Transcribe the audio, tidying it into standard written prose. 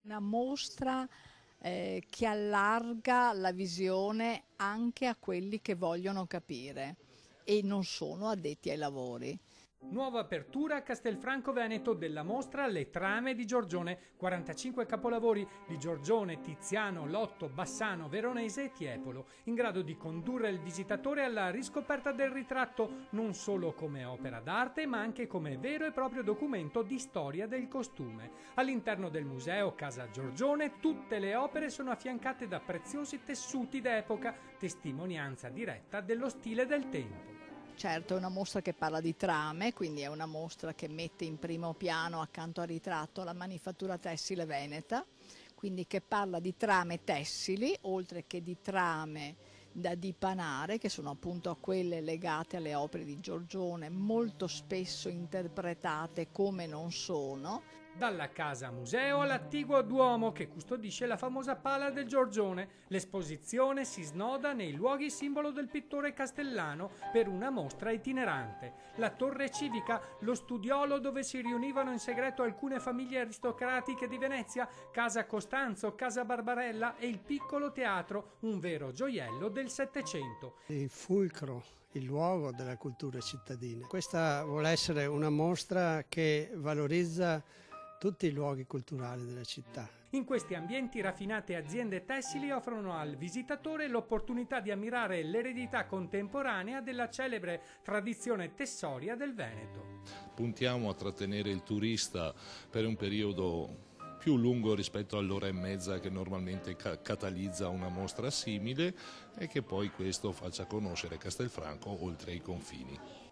Una mostra che allarga la visione anche a quelli che vogliono capire e non sono addetti ai lavori. Nuova apertura a Castelfranco Veneto della mostra Le trame di Giorgione, 45 capolavori di Giorgione, Tiziano, Lotto, Bassano, Veronese e Tiepolo, in grado di condurre il visitatore alla riscoperta del ritratto non solo come opera d'arte ma anche come vero e proprio documento di storia del costume. All'interno del museo Casa Giorgione tutte le opere sono affiancate da preziosi tessuti d'epoca, testimonianza diretta dello stile del tempo. Certo, è una mostra che parla di trame, quindi è una mostra che mette in primo piano accanto al ritratto la manifattura tessile veneta, quindi che parla di trame tessili, oltre che di trame da dipanare, che sono appunto quelle legate alle opere di Giorgione, molto spesso interpretate come non sono. Dalla casa museo all'attiguo Duomo che custodisce la famosa pala del Giorgione, l'esposizione si snoda nei luoghi simbolo del pittore castellano per una mostra itinerante. La torre civica, lo studiolo dove si riunivano in segreto alcune famiglie aristocratiche di Venezia, casa Costanzo, casa Barbarella e il piccolo teatro, un vero gioiello del Settecento. Il fulcro, il luogo della cultura cittadina. Questa vuole essere una mostra che valorizza tutti i luoghi culturali della città. In questi ambienti raffinate aziende tessili offrono al visitatore l'opportunità di ammirare l'eredità contemporanea della celebre tradizione tessoria del Veneto. Puntiamo a trattenere il turista per un periodo più lungo rispetto all'ora e mezza che normalmente catalizza una mostra simile e che poi questo faccia conoscere Castelfranco oltre i confini.